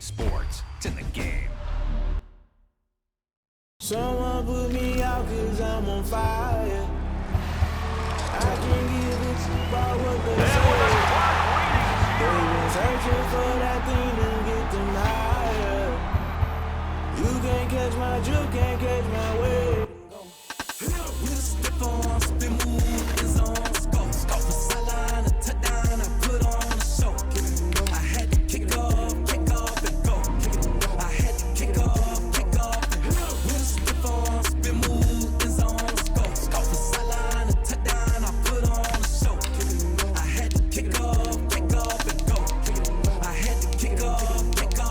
Sports. It's in the game. Someone put me out 'cause I'm on fire. I can give it to about what they say. They've been searching for that thing to get them higher. You can't catch my drift, can't catch my wave. With a stiff on, spin move, the zones go. From sideline to touchdown, I put on a show. I had to kick off and go. I had to kick off and go. With a stiff on, spin move, the zones go. From sideline to touchdown, I put on a show. I had to kick off and go. I had to kick off and go.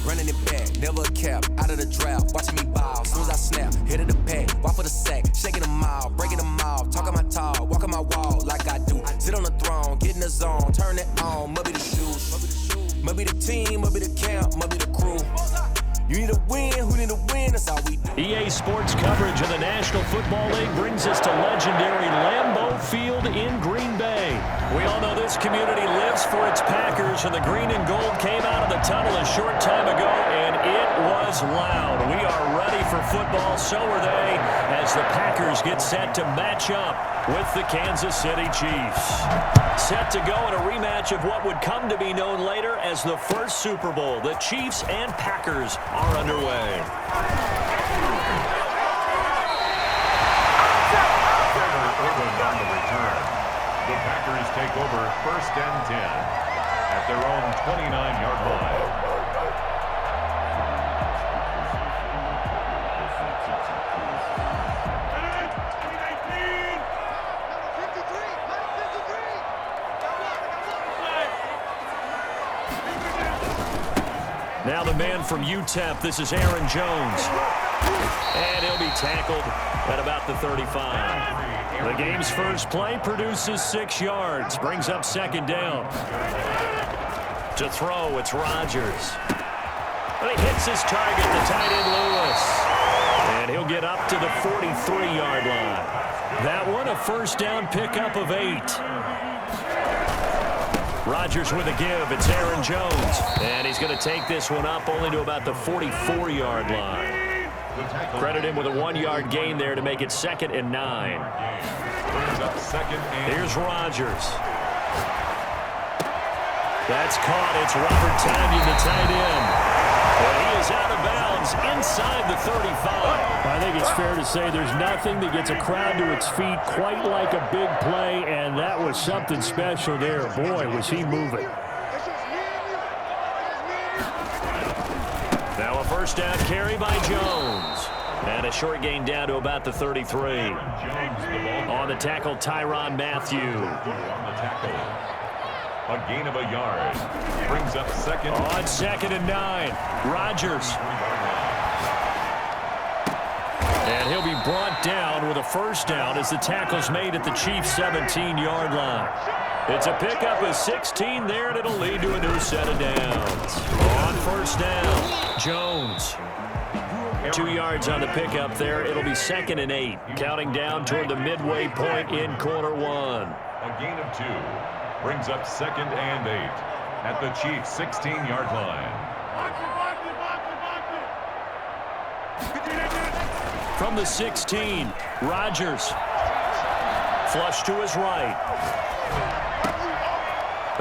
Running it back, never a cap, out of the draft, watching me ball. Soon as I snap, hit of the pack, walk for the sack, shaking them all, breaking them all, talking my talk, walking my wall like I do. Sit on the throne, get in the zone, turn it on, must be the shoes, must be the team, must be the camp, must be the crew. You need a win, who need a win, that's all we do. EA Sports coverage of the National Football League brings us to legendary Lambeau Field in Green Bay. We all know this community lives for its Packers, and the green and gold came out of the tunnel a short time ago, and it was loud. We are ready for football, so are they, as the Packers get set to match up with the Kansas City Chiefs. Set to go in a rematch of what would come to be known later as the first Super Bowl. The Chiefs and Packers are underway. On the return. The Packers take over 1st and 10 at their own 29-yard line. Now the man from UTEP, this is Aaron Jones. And he'll be tackled at about the 35. The game's first play produces 6 yards, brings up 2nd down. To throw, it's Rodgers. But he hits his target, the tight end Lewis. And he'll get up to the 43-yard line. That one, a 1st down pickup of 8. Rodgers with a give. It's Aaron Jones. And he's going to take this one up only to about the 44-yard line. Credit him with a 1-yard gain there to make it 2nd and 9. Here's Rodgers. That's caught. It's Robert Tonyan, the tight end. And he is out of bounds inside the 35. I think it's fair to say there's nothing that gets a crowd to its feet quite like a big play, and that was something special there. Boy, was he moving. Now a 1st down carry by Jones. And a short gain down to about the 33. On the tackle, Tyrann Mathieu. A gain of a yard. Brings up 2nd. On 2nd and 9. Rodgers. And he'll be brought down with a 1st down as the tackle's made at the Chiefs' 17-yard line. It's a pickup of 16 there, and it'll lead to a new set of downs. On 1st down, Jones. 2 yards on the pickup there. It'll be 2nd and 8. Counting down toward the midway point in quarter 1. A gain of 2. Brings up 2nd and 8 at the Chiefs' 16-yard line. From the 16, Rodgers. Flush to his right.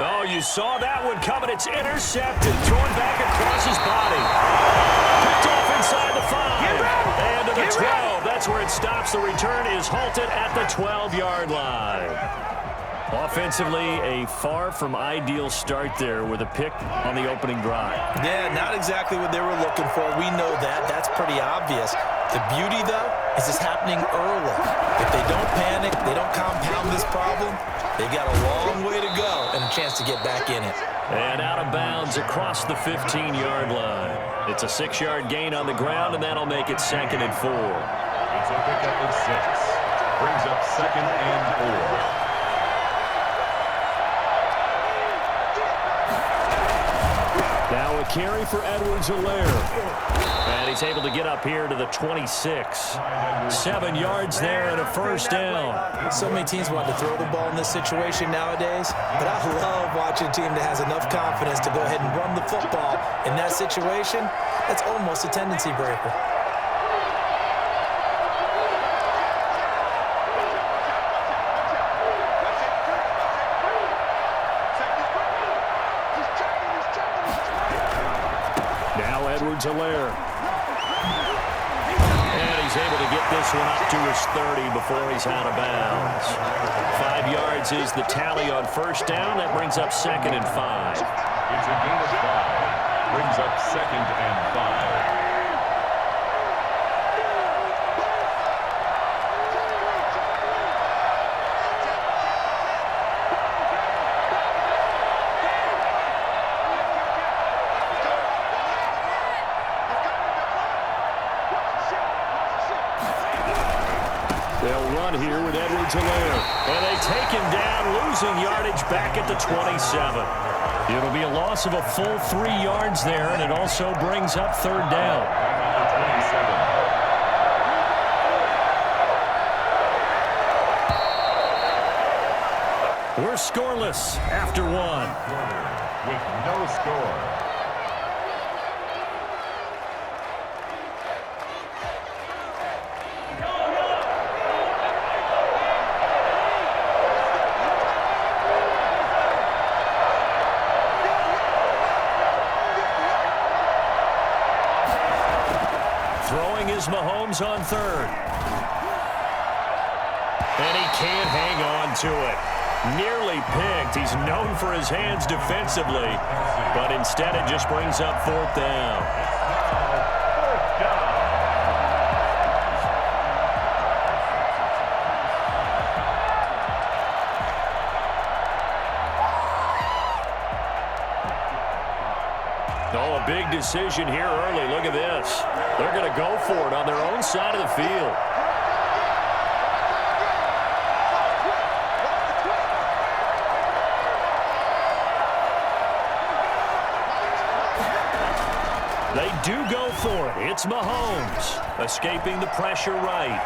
Oh, you saw that one coming. It's intercepted. Thrown back across his body. Picked off inside the 5. And to the 12. That's where it stops. The return is halted at the 12-yard line. Offensively, a far from ideal start there with a pick on the opening drive. Yeah, not exactly what they were looking for. We know that. That's pretty obvious. The beauty, though, is it's happening early. If they don't panic, they don't compound this problem, they've got a long way to go and a chance to get back in it. And out of bounds across the 15-yard line. It's a 6-yard gain on the ground, and that'll make it 2nd and 4. It's a pickup of 6. Brings up 2nd and 4. Now So a carry for Edwards-Helaire. And he's able to get up here to the 26. 7 yards there and a first down. So many teams want to throw the ball in this situation nowadays, but I love watching a team that has enough confidence to go ahead and run the football in that situation. That's almost a tendency breaker. Now Edwards-Helaire. And he's able to get this one up to his 30 before he's out of bounds. 5 yards is the tally on first down. That brings up 2nd and 5. It's a gain of 5. Brings up 2nd and 5. They'll run here with Edwards-Helaire. And they take him down, losing yardage back at the 27. It'll be a loss of a full 3 yards there, and it also brings up 3rd down. We're scoreless after 1. With no score. Mahomes on 3rd. And he can't hang on to it. Nearly picked. He's known for his hands defensively, but instead it just brings up 4th down. Oh, a big decision here early. Look at this. They're going to go for it on their own side of the field. They do go for it. It's Mahomes escaping the pressure right.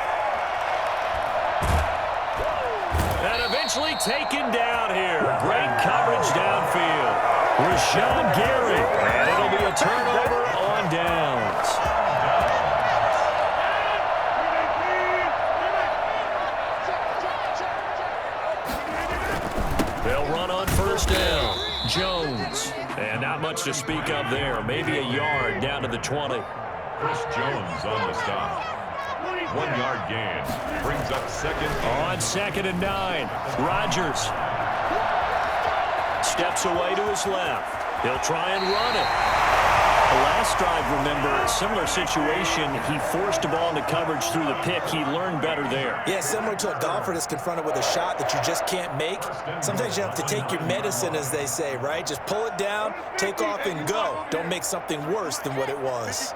And eventually taken down here. Great coverage downfield. Rashawn Gary. And it'll be a turnover on downs. They'll run on first down. Jones. And not much to speak of there. Maybe a yard down to the 20. Chris Jones on the stop. 1 yard gain. Brings up 2nd. On 2nd and 9. Rodgers steps away to his left. He'll try and run it. The last drive, remember, similar situation. He forced a ball into coverage through the pick. He learned better there. Yeah, similar to a golfer that's confronted with a shot that you just can't make. Sometimes you have to take your medicine, as they say, right? Just pull it down, take off, and go. Don't make something worse than what it was.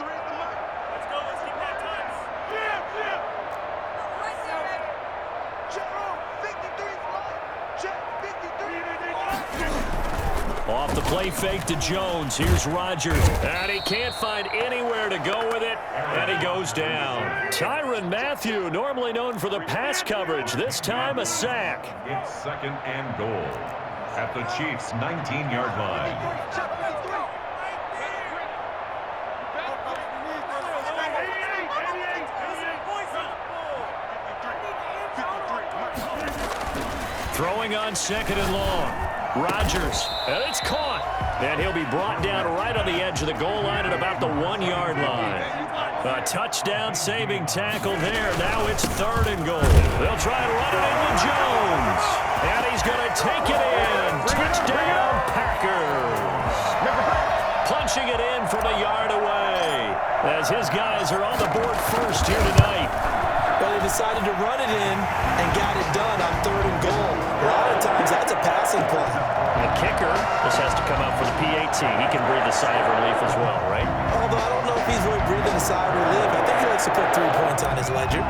Off the play fake to Jones. Here's Rodgers. And he can't find anywhere to go with it. And he goes down. Tyrann Mathieu, normally known for the pass coverage. This time a sack. It's 2nd and goal at the Chiefs' 19-yard line. Throwing on 2nd and long. Rodgers, and it's caught. And he'll be brought down right on the edge of the goal line at about the 1 yard line. A touchdown saving tackle there. Now it's 3rd and goal. They'll try and run it into Jones. And he's going to take it in. Touchdown, Packers. Punching it in from a yard away as his guys are on the board first here tonight. But they decided to run it in and got it done on 3rd and goal. A lot of times that's a passing play. The kicker, this has to come out for the PAT. He can breathe a sigh of relief as well, right? Although I don't know if he's really breathing a sigh of relief. I think he likes to put 3 points on his ledger.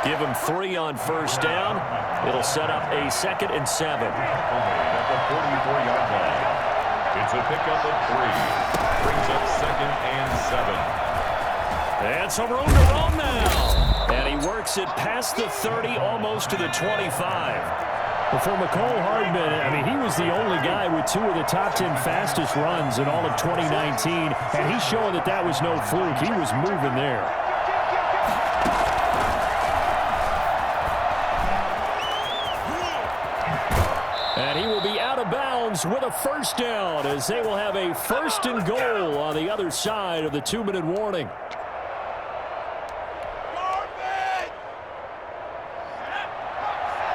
Give him 3 on first down. It'll set up a 2nd and 7. At the 44-yard line. It's a pickup of 3. Brings up 2nd and 7. And some room to roam now. And he works it past the 30, almost to the 25. Well, for McCole Hardman, I mean, he was the only guy with 2 of the top 10 fastest runs in all of 2019, and he's showing that that was no fluke. He was moving there. And he will be out of bounds with a first down, as they will have a 1st and goal on the other side of the 2-minute warning.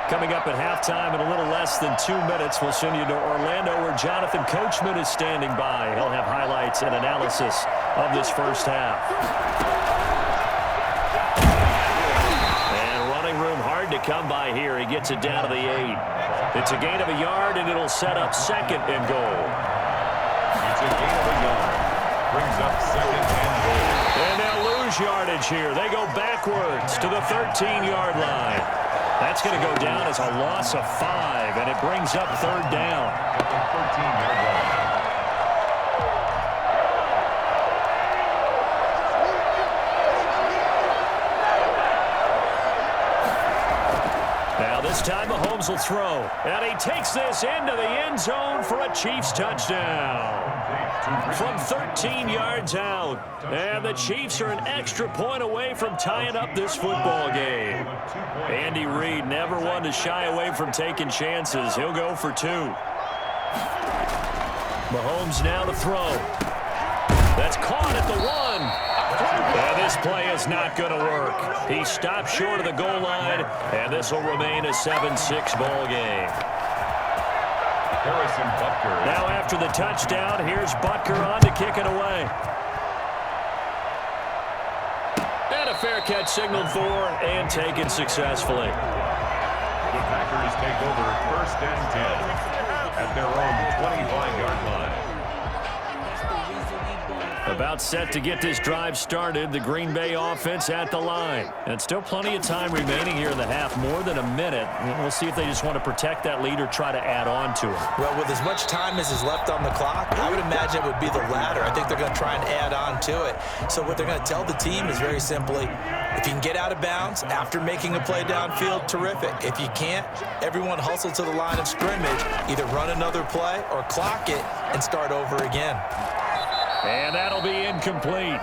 Coming up at halftime in a little less than 2 minutes, we'll send you to Orlando, where Jonathan Coachman is standing by. He'll have highlights and analysis of this first half. And running room hard to come by here. He gets it down to the 8. It's a gain of a yard, and it'll set up 2nd and goal. It's a gain of a yard. Brings up 2nd and goal. And they'll lose yardage here. They go backwards to the 13-yard line. That's going to go down as a loss of 5, and it brings up 3rd down. At the 13-yard line. Now this time Mahomes will throw, and he takes this into the end zone for a Chiefs touchdown. From 13 yards out, and the Chiefs are an extra point away from tying up this football game. Andy Reid never one to shy away from taking chances. He'll go for 2. Mahomes now to throw. That's caught at the 1. And this play is not going to work. He stopped short of the goal line, and this will remain a 7-6 ball game. Harrison Butker. Now after the touchdown, here's Butker on to kick it away. And a fair catch signaled for and taken successfully. The Packers take over 1st and 10 at their own 25-yard line. About set to get this drive started, the Green Bay offense at the line. And still plenty of time remaining here in the half, more than a minute. We'll see if they just want to protect that lead or try to add on to it. Well, with as much time as is left on the clock, I would imagine it would be the latter. I think they're going to try and add on to it. So what they're going to tell the team is very simply, if you can get out of bounds after making a play downfield, terrific. If you can't, everyone hustle to the line of scrimmage, either run another play or clock it and start over again. And that'll be incomplete.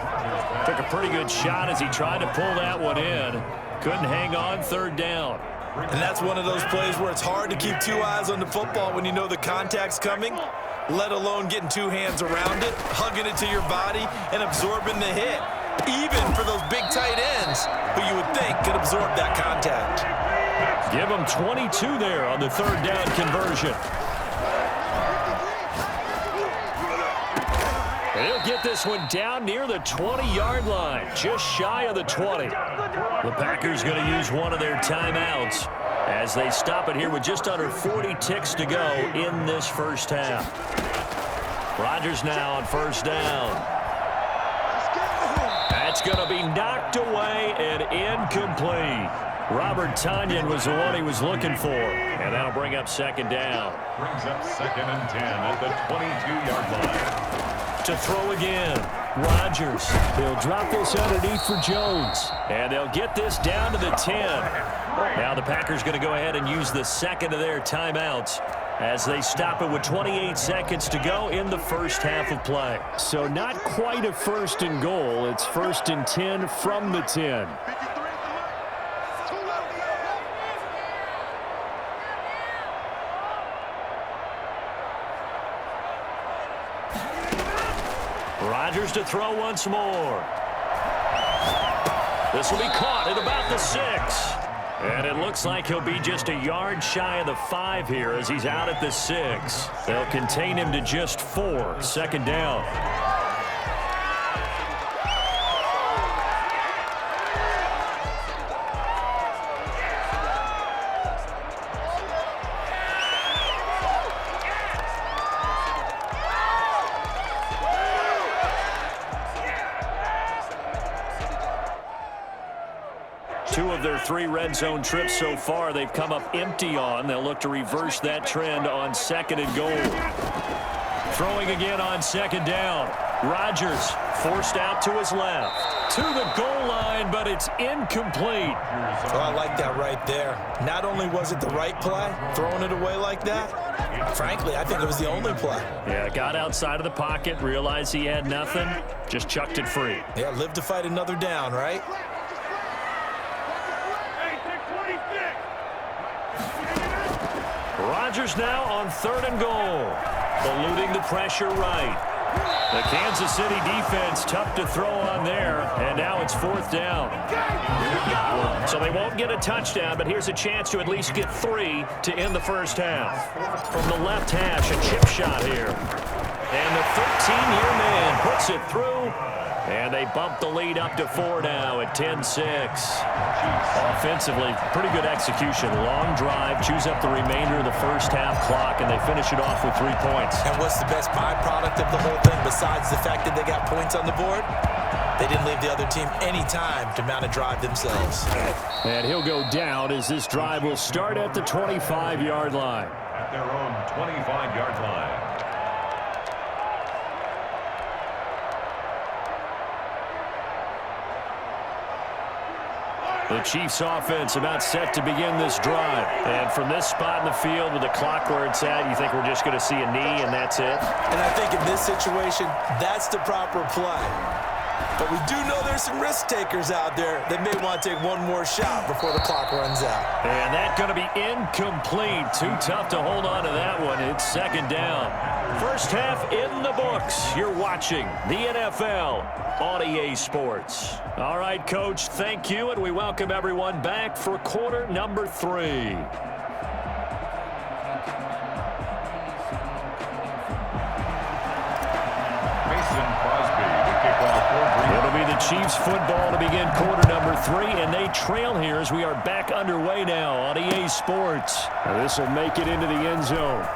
Took a pretty good shot as he tried to pull that one in. Couldn't hang on, 3rd down. And that's one of those plays where it's hard to keep 2 eyes on the football when you know the contact's coming, let alone getting 2 hands around it, hugging it to your body, and absorbing the hit, even for those big tight ends who you would think could absorb that contact. Give him 22 there on the 3rd down conversion. He'll get this one down near the 20-yard line, just shy of the 20. The Packers going to use one of their timeouts as they stop it here with just under 40 ticks to go in this first half. Rodgers now on 1st down. That's going to be knocked away and incomplete. Robert Tonyan was the one he was looking for, and that'll bring up 2nd down. Brings up 2nd and 10 at the 22-yard line. To throw again, Rodgers. They'll drop this underneath for Jones, and they'll get this down to the 10. Now the Packers going to go ahead and use the 2nd of their timeouts as they stop it with 28 seconds to go in the first half of play. So not quite a 1st and goal. It's 1st and 10 from the 10. Rodgers to throw once more. This will be caught at about the 6. And it looks like he'll be just a yard shy of the 5 here as he's out at the 6. They'll contain him to just 4. 2nd down. 2 of their 3 red zone trips so far, they've come up empty on. They'll look to reverse that trend on 2nd and goal. Throwing again on 2nd down. Rodgers forced out to his left. To the goal line, but it's incomplete. Well, I like that right there. Not only was it the right play, throwing it away like that, frankly, I think it was the only play. Yeah, got outside of the pocket, realized he had nothing, just chucked it free. Yeah, live to fight another down, right? Rodgers now on 3rd and goal. Eluding the pressure right. The Kansas City defense tough to throw on there, and now it's 4th down. So they won't get a touchdown, but here's a chance to at least get 3 to end the first half. From the left hash, a chip shot here. And the 13-year man puts it through, and they bump the lead up to 4 now at 10-6. Offensively, pretty good execution. Long drive, chews up the remainder of the first half clock, and they finish it off with 3 points. And what's the best byproduct of the whole thing besides the fact that they got points on the board? They didn't leave the other team any time to mount a drive themselves. And he'll go down as this drive will start at the 25-yard line. At their own 25-yard line. The Chiefs offense about set to begin this drive. And from this spot in the field with the clock where it's at, you think we're just going to see a knee and that's it? And I think in this situation, that's the proper play. But we do know there's some risk takers out there that may want to take one more shot before the clock runs out. And that's going to be incomplete. Too tough to hold on to that one. It's 2nd down. First half in the books. You're watching the NFL on EA Sports. All right, Coach, thank you, and we welcome everyone back for quarter number 3. It'll be the Chiefs football to begin quarter number 3, and they trail here as we are back underway now on EA Sports. This will make it into the end zone.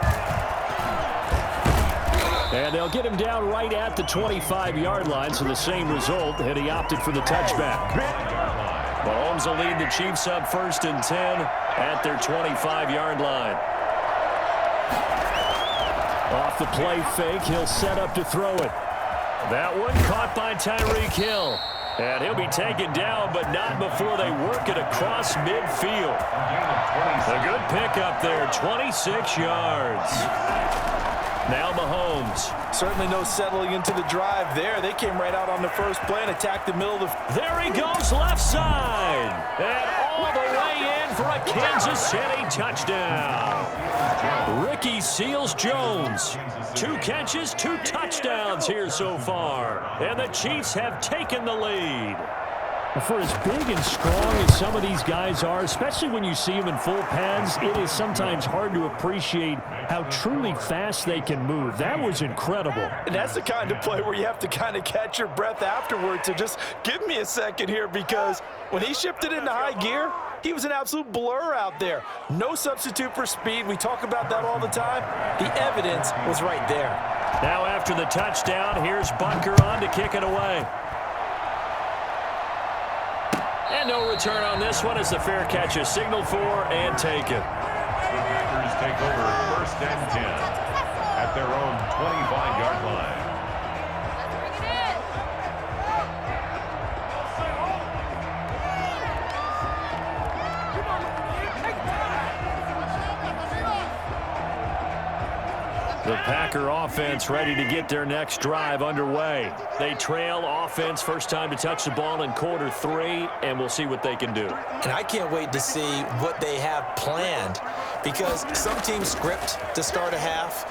And they'll get him down right at the 25-yard line, so the same result, and he opted for the touchback. Mahomes will lead the Chiefs up 1st and 10 at their 25-yard line. Off the play fake, he'll set up to throw it. That one caught by Tyreek Hill. And he'll be taken down, but not before they work it across midfield. A good pickup there, 26 yards. Now Mahomes. Certainly no settling into the drive there. They came right out on the first play and attacked the middle of the... There he goes, left side. And all the way in for a Kansas City touchdown. Ricky Seals-Jones. 2 catches, 2 touchdowns here so far. And the Chiefs have taken the lead. For as big and strong as some of these guys are, especially when you see them in full pads, it is sometimes hard to appreciate how truly fast they can move. That was incredible. And that's the kind of play where you have to kind of catch your breath afterwards to just give me a second here, because when he shifted into high gear, he was an absolute blur out there. No substitute for speed. We talk about that all the time. The evidence was right there. Now after the touchdown, here's Butker on to kick it away. And no return on this one as the fair catch is signaled for and taken. The Packers take over 1st and 10 at their own 25-yard line. The Packer offense ready to get their next drive underway. They trail offense, first time to touch the ball in quarter 3, and we'll see what they can do. And I can't wait to see what they have planned, because some teams script to start a half.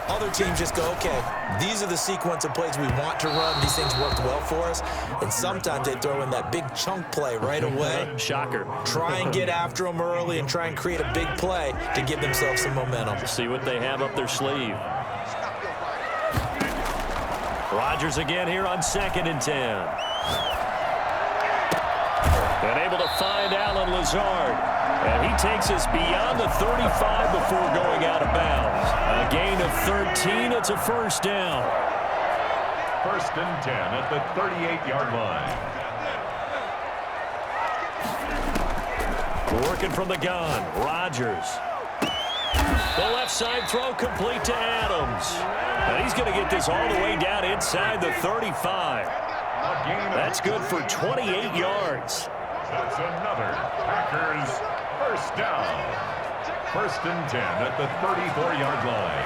Other teams just go, okay, these are the sequence of plays we want to run. These things worked well for us. And sometimes they throw in that big chunk play right away. Shocker. Try and get after them early and try and create a big play to give themselves some momentum. See what they have up their sleeve. Rodgers again here on 2nd and 10. And able to find Allen Lazard. And he takes us beyond the 35 before going out of bounds. A gain of 13. It's a first down. 1st and 10 at the 38-yard line. Working from the gun, Rodgers. The left side throw complete to Adams. And he's going to get this all the way down inside the 35. That's good for 28 yards. That's another Packers first down. 1st and 10 at the 34-yard line.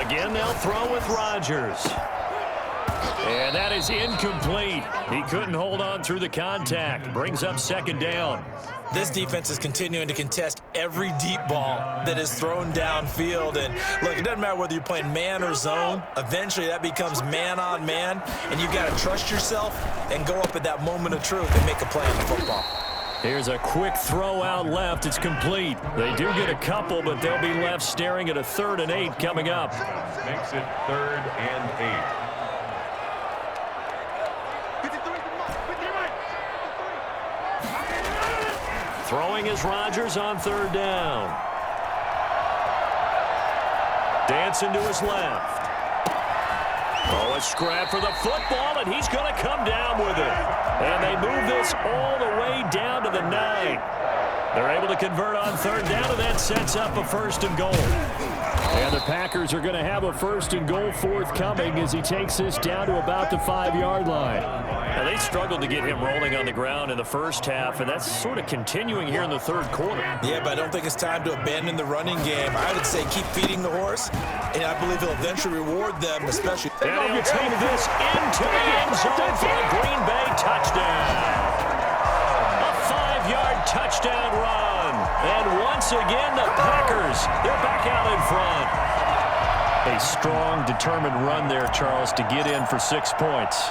Again, they'll throw with Rodgers. And that is incomplete. He couldn't hold on through the contact. Brings up 2nd down. This defense is continuing to contest every deep ball that is thrown downfield. And look, it doesn't matter whether you're playing man or zone. Eventually, that becomes man on man. And you've got to trust yourself and go up at that moment of truth and make a play in the football. Here's a quick throw out left. It's complete. They do get a couple, but they'll be left staring at a 3rd and 8 coming up. Makes it 3rd and 8. Throwing is Rodgers on 3rd down. Dancing to his left. Oh, a scrap for the football, and he's going to come down with it. And they move this all the way down to the 9. They're able to convert on 3rd down, and that sets up a 1st and goal. And the Packers are going to have a 1st and goal forthcoming as he takes this down to about the 5-yard line. Now, they struggled to get him rolling on the ground in the first half, and that's sort of continuing here in the 3rd quarter. Yeah, but I don't think it's time to abandon the running game. I would say keep feeding the horse, and I believe he'll eventually reward them, especially. And he'll take this into the end zone for a Green Bay touchdown. A 5-yard touchdown run. And once again, the Packers, they're back out in front. A strong, determined run there, Charles, to get in for 6 points.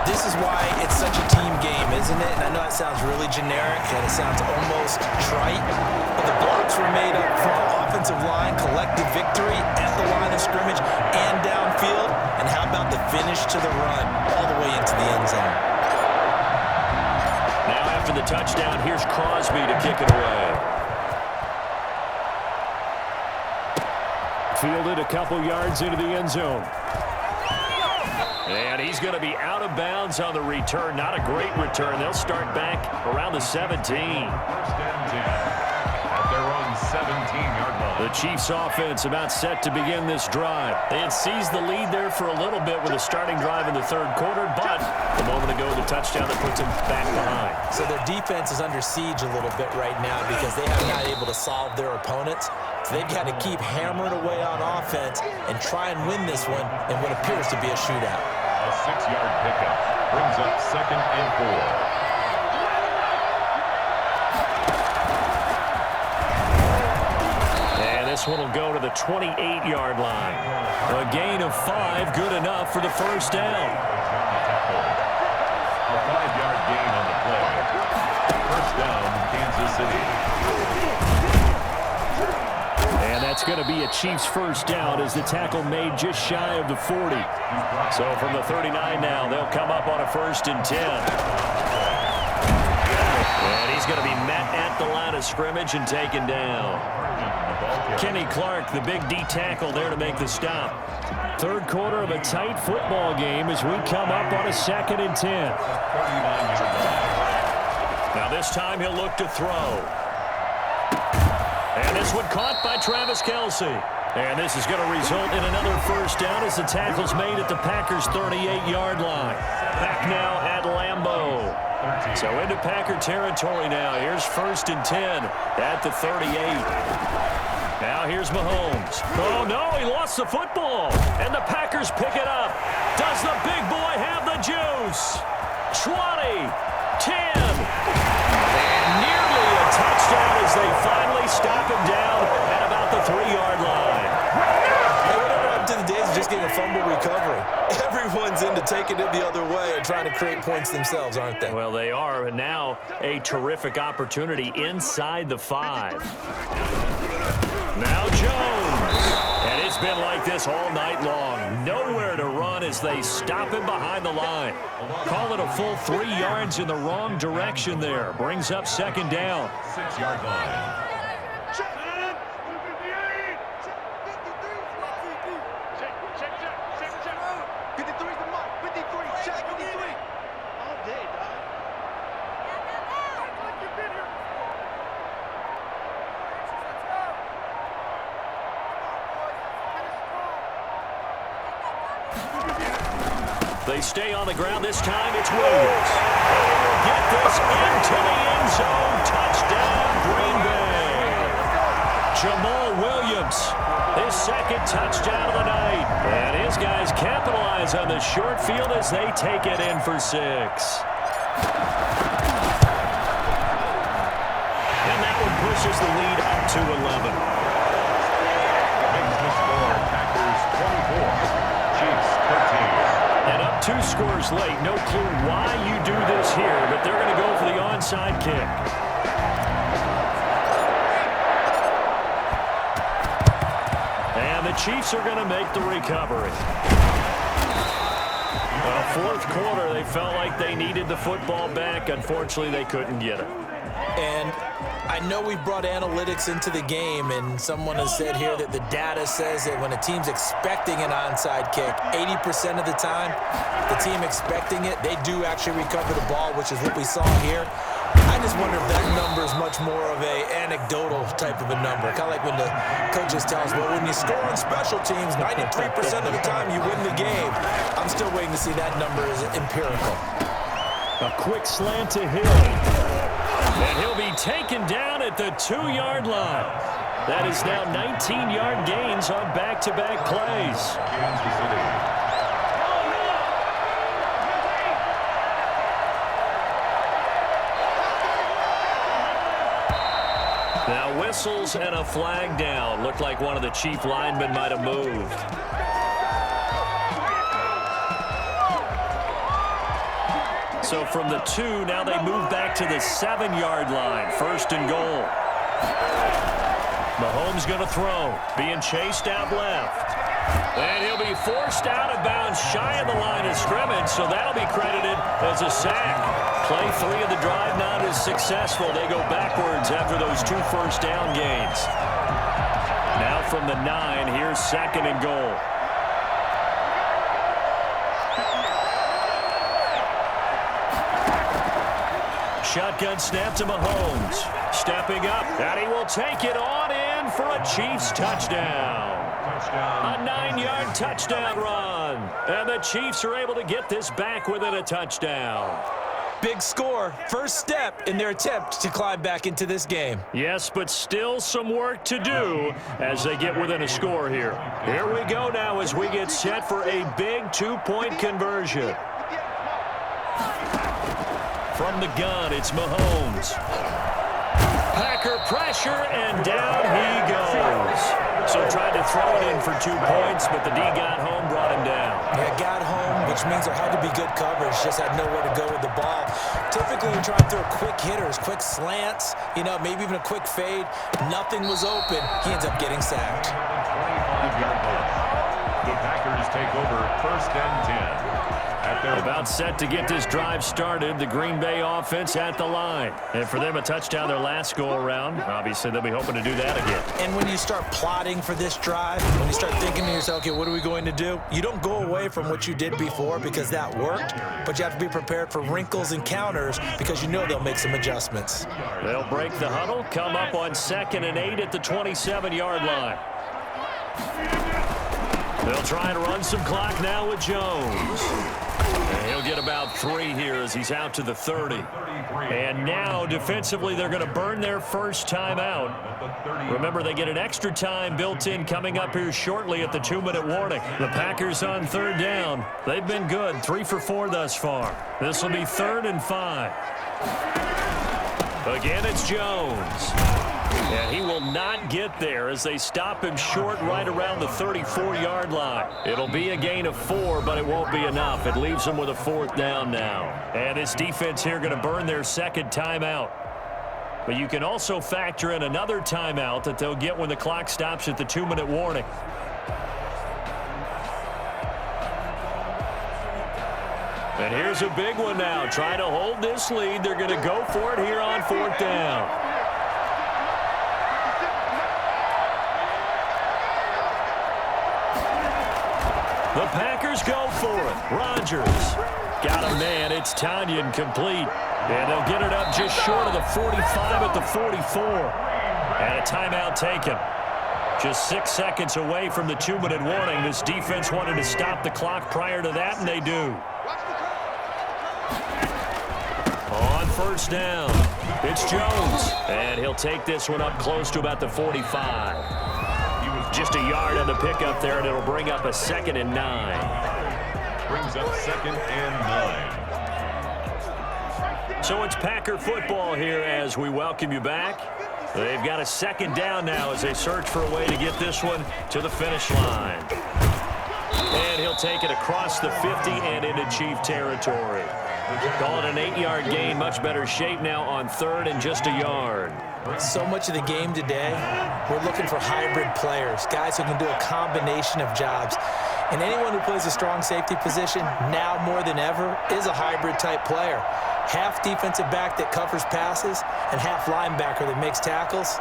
This is why it's such a team game, isn't it? And I know it sounds really generic and it sounds almost trite, but the blocks were made up front, offensive line, collective victory at the line of scrimmage and downfield. And how about the finish to the run all the way into the end zone? Now after the touchdown, here's Crosby to kick it away. Fielded a couple yards into the end zone. And he's going to be out of bounds on the return. Not a great return. They'll start back around the 17. 1st and 10 at their own 17-yard line. The Chiefs offense about set to begin this drive. They had seized the lead there for a little bit with a starting drive in the 3rd quarter, but a moment ago the touchdown that puts them back behind. So their defense is under siege a little bit right now because they have not able to solve their opponents. So they've got to keep hammering away on offense and try and win this one in what appears to be a shootout. A 6-yard pickup brings up 2nd and 4. This one will go to the 28-yard line. A gain of 5, good enough for the 1st down. A 5-yard gain on the play. 1st down, Kansas City. And that's going to be a Chiefs 1st down as the tackle made just shy of the 40. So from the 39 now, they'll come up on a 1st and 10. And he's going to be met at the line of scrimmage and taken down. Kenny Clark, the big D tackle there to make the stop. 3rd quarter of a tight football game as we come up on a 2nd and 10. Now this time he'll look to throw. And this one caught by Travis Kelce. And this is going to result in another 1st down as the tackle's made at the Packers' 38-yard line. Back now at Lambeau. So into Packer territory now. Here's 1st and 10 at the 38. Now here's Mahomes. Oh, no, he lost the football. And the Packers pick it up. Does the big boy have the juice? 20, 10, and nearly a touchdown as they finally stop him down at about the 3-yard line. Hey, whatever happened to the days of just getting a fumble recovery? Everyone's into taking it the other way and trying to create points themselves, aren't they? Well, they are, and now a terrific opportunity inside the 5. Now Jones. And it's been like this all night long. Nowhere to run as they stop him behind the line. Call it a full 3 yards in the wrong direction there. Brings up 2nd down. 6-yard line. They stay on the ground. This time it's Williams. They will get this into the end zone. Touchdown, Green Bay. Jamal Williams, his second touchdown of the night. And his guys capitalize on the short field as they take it in for 6. And that one pushes the lead up to 11. Makes the score Packers 24, Chiefs 13. And up 2 scores late. No clue why you do this here, but they're going to go for the onside kick. And the Chiefs are going to make the recovery. Well, fourth quarter, they felt like they needed the football back. Unfortunately, they couldn't get it. And I know we brought analytics into the game, and someone has said here that the data says that when a team's expecting an onside kick, 80% of the time, the team expecting it, they do actually recover the ball, which is what we saw here. I just wonder if that number is much more of a anecdotal type of a number. Kind of like when the coaches tell us, well, when you score on special teams, 93% of the time you win the game. I'm still waiting to see that number is empirical. A quick slant to Hill. And he'll be taken down at the 2-yard line. That is now 19-yard gains on back-to-back plays. Kansas City. Now whistles and a flag down. Looked like one of the Chief linemen might have moved. So from the 2, now they move back to the 7-yard line. 1st and goal. Mahomes going to throw. Being chased out left. And he'll be forced out of bounds shy of the line of scrimmage, so that'll be credited as a sack. Play 3 of the drive not as successful. They go backwards after those 2 first down gains. Now from the 9, here's 2nd and goal. Shotgun snap to Mahomes. Stepping up, and he will take it on in for a Chiefs touchdown. A 9-yard touchdown run. And the Chiefs are able to get this back within a touchdown. Big score. First step in their attempt to climb back into this game. Yes, but still some work to do as they get within a score here. Here we go now as we get set for a big 2-point conversion. From the gun, it's Mahomes. Packer pressure, and down he goes. So tried to throw it in for 2 points, but the D got home, brought him down. Yeah, got home, which means there had to be good coverage. Just had nowhere to go with the ball. Typically, you try to throw quick hitters, quick slants, maybe even a quick fade. Nothing was open. He ends up getting sacked. 25-yard line. The Packers take over 1st and 10. About set to get this drive started. The Green Bay offense at the line. And for them, a touchdown their last go-around. Obviously, they'll be hoping to do that again. And when you start plotting for this drive, when you start thinking to yourself, okay, what are we going to do? You don't go away from what you did before because that worked, but you have to be prepared for wrinkles and counters because you know they'll make some adjustments. They'll break the huddle, come up on 2nd and 8 at the 27-yard line. They'll try and run some clock now with Jones. And he'll get about 3 here as he's out to the 30. And now, defensively, they're going to burn their first time out. Remember, they get an extra time built in coming up here shortly at the 2-minute warning. The Packers on 3rd down. They've been good, 3 for 4 thus far. This will be 3rd and 5. Again, it's Jones. And he will not get there as they stop him short right around the 34-yard line. It'll be a gain of 4, but it won't be enough. It leaves them with a 4th down now. And this defense here going to burn their 2nd timeout. But you can also factor in another timeout that they'll get when the clock stops at the 2-minute warning. And here's a big one now. Trying to hold this lead. They're going to go for it here on 4th down. The Packers go for it. Rodgers got a man. It's Tonyan complete. And they'll get it up just short of the 45 at the 44. And a timeout taken. Just 6 seconds away from the 2-minute warning. This defense wanted to stop the clock prior to that, and they do. On first down, it's Jones. And he'll take this one up close to about the 45. Just a yard on the pickup there, and it'll bring up a 2nd and 9. Brings up 2nd and 9. So it's Packer football here as we welcome you back. They've got a 2nd down now as they search for a way to get this one to the finish line. And he'll take it across the 50 and into Chief territory. Call it an 8-yard gain. Much better shape now on 3rd and just a yard. So much of the game today, we're looking for hybrid players, guys who can do a combination of jobs. And anyone who plays a strong safety position, now more than ever, is a hybrid-type player. Half defensive back that covers passes and half linebacker that makes tackles.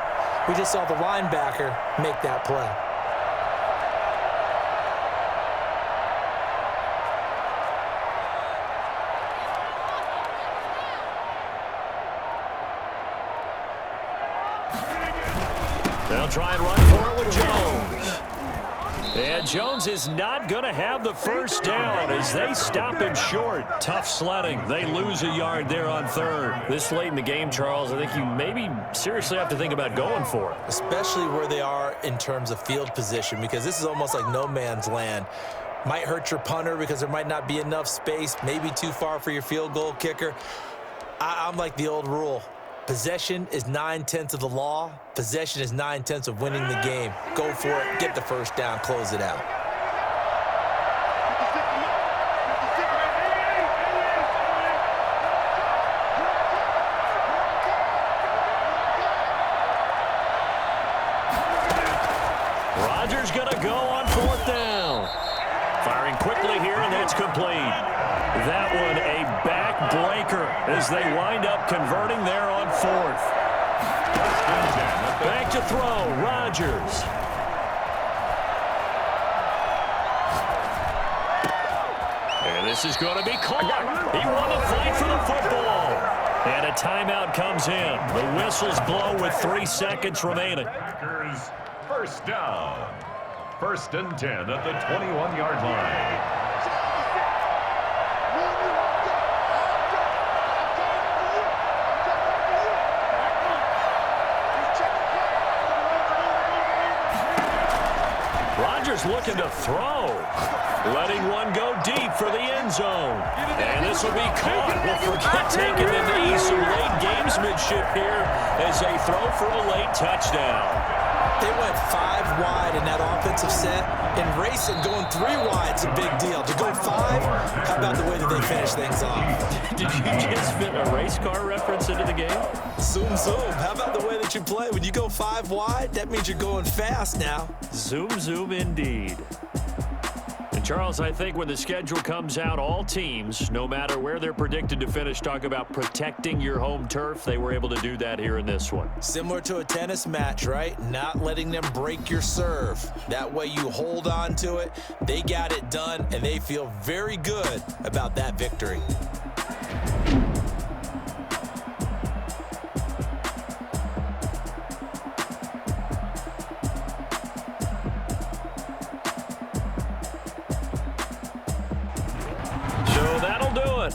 We just saw the linebacker make that play. They'll try and run for it with Jones. And Jones is not going to have the first down as they stop him short. Tough sledding. They lose a yard there on 3rd. This late in the game, Charles, I think you maybe seriously have to think about going for it. Especially where they are in terms of field position, because this is almost like no man's land. Might hurt your punter because there might not be enough space, maybe too far for your field goal kicker. I'm like the old rule. Possession is 9/10 of the law. Possession is 9/10 of winning the game. Go for it. Get the first down. Close it out. Rodgers going to go on 4th down. Firing quickly here, and that's complete. That one a backbreaker as they wind up converting there on 4th. Back to throw, Rodgers. And this is going to be caught. He won the fight for the football. And a timeout comes in. The whistles blow with 3 seconds remaining. Packers first down. 1st and 10 at the 21-yard line. Rodgers looking to throw. Letting one go deep for the end zone. And this will be caught. We'll forget taking the knee. Some late gamesmanship here as they throw for a late touchdown. They went 5 wide in that offensive set. In racing, going 3 wide is a big deal. To go 5, how about the way that they finish things off? Did you just fit a race car reference into the game? Zoom, zoom. How about the way that you play? When you go 5 wide, that means you're going fast now. Zoom, zoom indeed. And Charles, I think when the schedule comes out, all teams, no matter where they're predicted to finish, talk about protecting your home turf. They were able to do that here in this one. Similar to a tennis match, right? Not letting them break your serve. That way you hold on to it. They got it done, and they feel very good about that victory.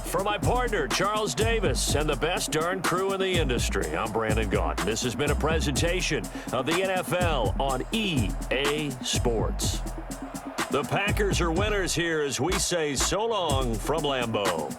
For my partner, Charles Davis, and the best darn crew in the industry, I'm Brandon Gaudin. This has been a presentation of the NFL on EA Sports. The Packers are winners here as we say so long from Lambeau.